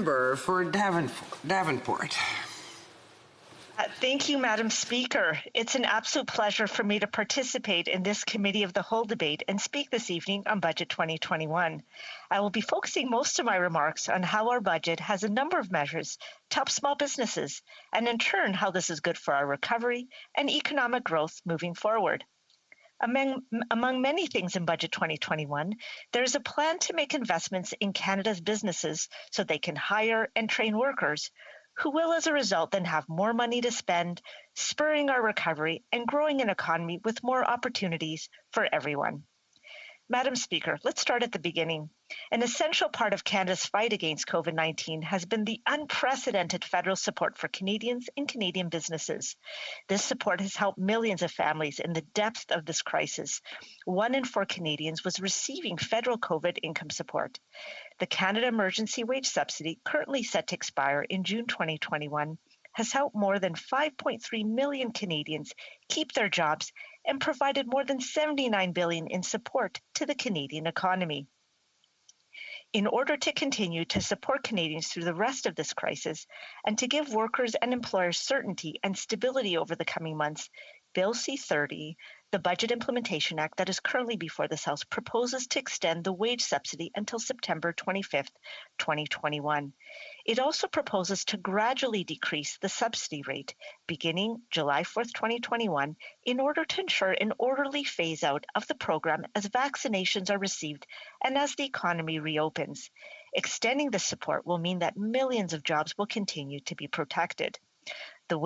member for Davenport. Thank you, Madam Speaker. It's an absolute pleasure for me to participate in this Committee of the Whole debate and speak this evening on Budget 2021. I will be focusing most of my remarks on how our budget has a number of measures to help small businesses, and in turn, how this is good for our recovery and economic growth moving forward. Among many things in Budget 2021, there is a plan to make investments in Canada's businesses so they can hire and train workers who will, as a result, then have more money to spend, spurring our recovery and growing an economy with more opportunities for everyone. Madam Speaker, let's start at the beginning. An essential part of Canada's fight against COVID-19 has been the unprecedented federal support for Canadians and Canadian businesses. This support has helped millions of families in the depth of this crisis. 1 in 4 Canadians was receiving federal COVID income support. The Canada Emergency Wage Subsidy, currently set to expire in June 2021, has helped more than 5.3 million Canadians keep their jobs and provided more than $79 billion in support to the Canadian economy. In order to continue to support Canadians through the rest of this crisis and to give workers and employers certainty and stability over the coming months, Bill C-30, the Budget Implementation Act that is currently before this House, proposes to extend the wage subsidy until September 25th, 2021. It also proposes to gradually decrease the subsidy rate beginning July 4th, 2021, in order to ensure an orderly phase out of the program as vaccinations are received and as the economy reopens. Extending this support will mean that millions of jobs will continue to be protected. This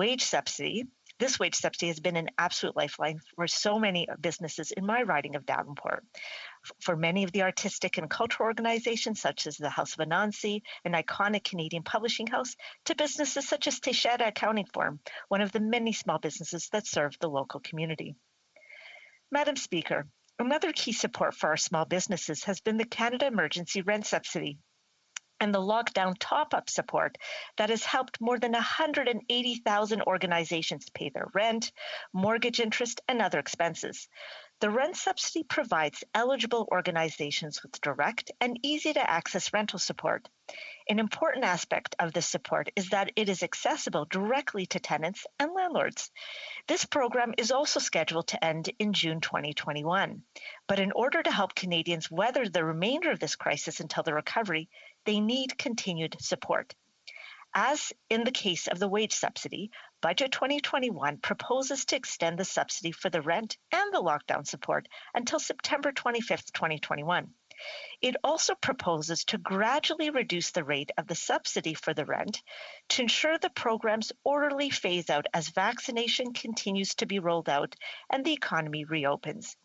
wage subsidy has been an absolute lifeline for so many businesses in my riding of Davenport. For many of the artistic and cultural organizations, such as the House of Anansi, an iconic Canadian publishing house, to businesses such as Teixeira Accounting Firm, one of the many small businesses that serve the local community. Madam Speaker, another key support for our small businesses has been the Canada Emergency Rent Subsidy and the lockdown top-up support that has helped more than 180,000 organizations pay their rent, mortgage interest, and other expenses. The rent subsidy provides eligible organizations with direct and easy-to-access rental support. An important aspect of this support is that it is accessible directly to tenants and landlords. This program is also scheduled to end in June 2021. But in order to help Canadians weather the remainder of this crisis until the recovery, they need continued support. As in the case of the wage subsidy, Budget 2021 proposes to extend the subsidy for the rent and the lockdown support until September 25th, 2021. It also proposes to gradually reduce the rate of the subsidy for the rent to ensure the program's orderly phase out as vaccination continues to be rolled out and the economy reopens.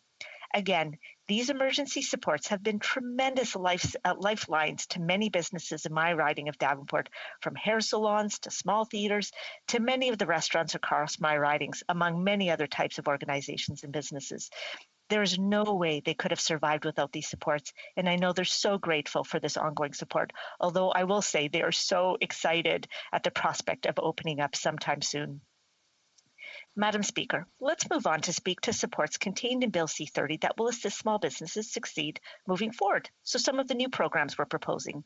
Again, these emergency supports have been tremendous lifelines to many businesses in my riding of Davenport, from hair salons to small theaters to many of the restaurants across my ridings, among many other types of organizations and businesses. There is no way they could have survived without these supports, and I know they're so grateful for this ongoing support, although I will say they are so excited at the prospect of opening up sometime soon. Madam Speaker, let's move on to speak to supports contained in Bill C-30 that will assist small businesses succeed moving forward. So some of the new programs we're proposing.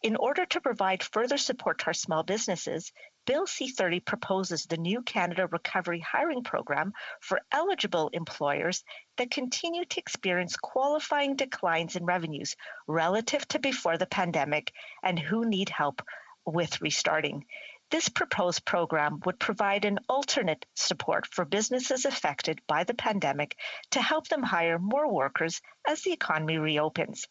In order to provide further support to our small businesses, Bill C-30 proposes the new Canada Recovery Hiring Program for eligible employers that continue to experience qualifying declines in revenues relative to before the pandemic and who need help with restarting. This proposed program would provide an alternate support for businesses affected by the pandemic to help them hire more workers as the economy reopens.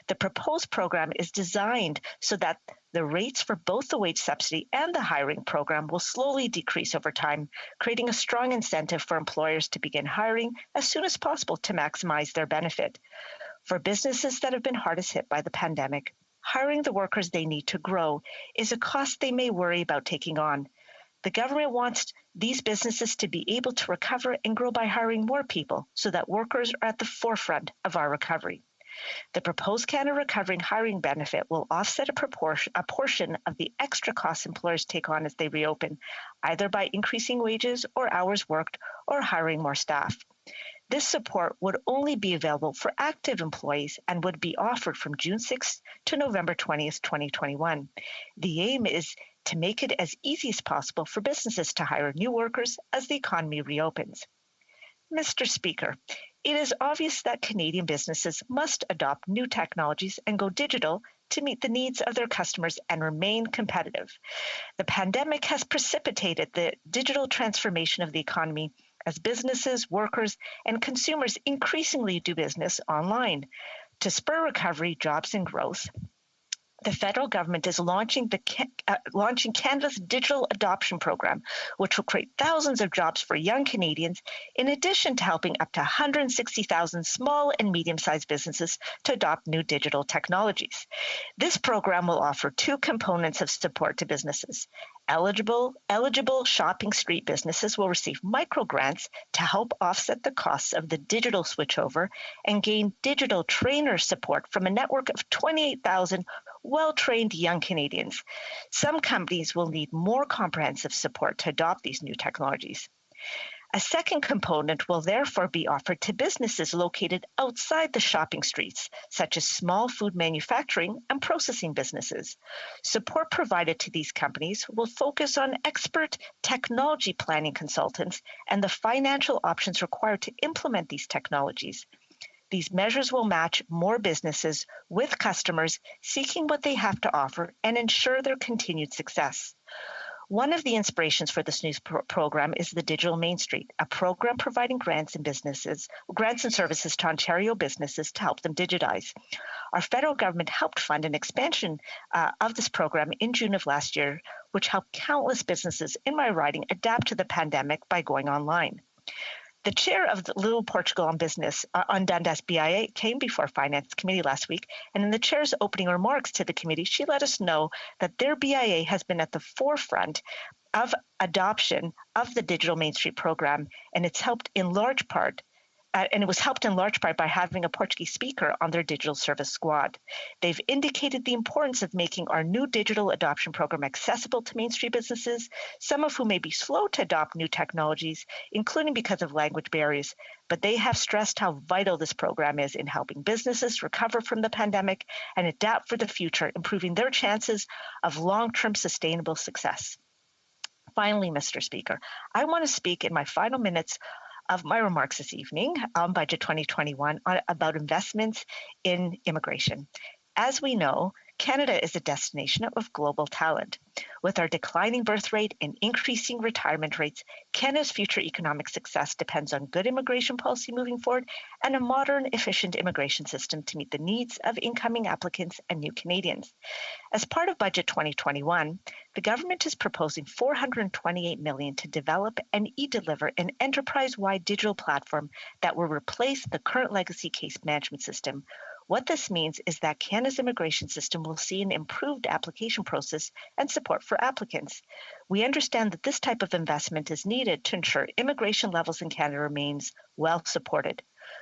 The proposed program is designed so that the rates for both the wage subsidy and the hiring program will slowly decrease over time, creating a strong incentive for employers to begin hiring as soon as possible to maximize their benefit. For businesses that have been hardest hit by the pandemic, hiring the workers they need to grow is a cost they may worry about taking on. The government wants these businesses to be able to recover and grow by hiring more people so that workers are at the forefront of our recovery. The proposed Canada Recovering Hiring Benefit will offset a portion of the extra costs employers take on as they reopen, either by increasing wages or hours worked or hiring more staff. This support would only be available for active employees and would be offered from June 6th to November 20th, 2021. The aim is to make it as easy as possible for businesses to hire new workers as the economy reopens. Mr. Speaker, it is obvious that Canadian businesses must adopt new technologies and go digital to meet the needs of their customers and remain competitive. The pandemic has precipitated the digital transformation of the economy as businesses, workers, and consumers increasingly do business online. To spur recovery, jobs, and growth, the federal government is launching Canada's Digital Adoption Program, which will create thousands of jobs for young Canadians, in addition to helping up to 160,000 small and medium-sized businesses to adopt new digital technologies. This program will offer two components of support to businesses. Eligible shopping street businesses will receive microgrants to help offset the costs of the digital switchover and gain digital trainer support from a network of 28,000 well-trained young Canadians. Some companies will need more comprehensive support to adopt these new technologies. A second component will therefore be offered to businesses located outside the shopping streets, such as small food manufacturing and processing businesses. Support provided to these companies will focus on expert technology planning consultants and the financial options required to implement these technologies. These measures will match more businesses with customers seeking what they have to offer and ensure their continued success. One of the inspirations for this new program is the Digital Main Street, a program providing grants and services to Ontario businesses to help them digitize. Our federal government helped fund an expansion of this program in June of last year, which helped countless businesses in my riding adapt to the pandemic by going online. The chair of the Little Portugal on Business on Dundas BIA came before Finance Committee last week, and in the chair's opening remarks to the committee, she let us know that their BIA has been at the forefront of adoption of the Digital Main Street program, and it's helped in large part. And it was helped in large part by having a Portuguese speaker on their digital service squad. They've indicated the importance of making our new digital adoption program accessible to Main Street businesses, some of whom may be slow to adopt new technologies, including because of language barriers, but they have stressed how vital this program is in helping businesses recover from the pandemic and adapt for the future, improving their chances of long-term sustainable success. Finally, Mr. Speaker, I want to speak in my final minutes of my remarks this evening on Budget 2021 about investments in immigration. As we know, Canada is a destination of global talent. With our declining birth rate and increasing retirement rates, Canada's future economic success depends on good immigration policy moving forward and a modern, efficient immigration system to meet the needs of incoming applicants and new Canadians. As part of Budget 2021, the government is proposing $428 million to develop and e-deliver an enterprise-wide digital platform that will replace the current legacy case management system. What this means is that Canada's immigration system will see an improved application process and support for applicants. We understand that this type of investment is needed to ensure immigration levels in Canada remains well supported.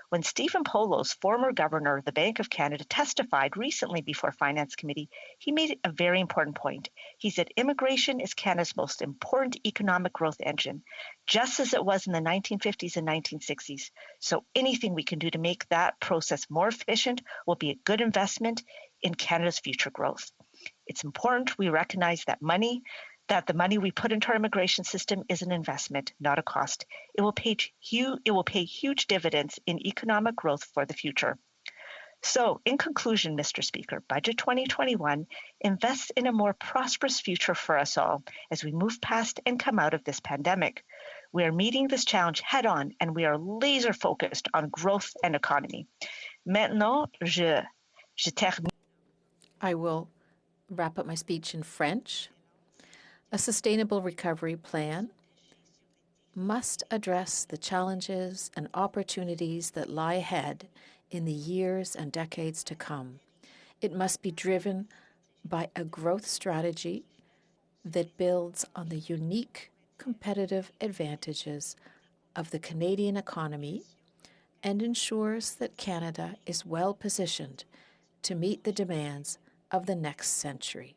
When Stephen Polo's former governor of the Bank of Canada testified recently before Finance Committee, he made a very important point. He said immigration is Canada's most important economic growth engine, just as it was in the 1950s and 1960s. So anything we can do to make that process more efficient will be a good investment in Canada's future growth. It's important we recognize that the money we put into our immigration system is an investment, not a cost. It will pay huge dividends in economic growth for the future. So, in conclusion, Mr. Speaker, Budget 2021 invests in a more prosperous future for us all as we move past and come out of this pandemic. We are meeting this challenge head on, and we are laser focused on growth and economy. Maintenant, je termine. I will wrap up my speech in French. A sustainable recovery plan must address the challenges and opportunities that lie ahead in the years and decades to come. It must be driven by a growth strategy that builds on the unique competitive advantages of the Canadian economy and ensures that Canada is well positioned to meet the demands of the next century.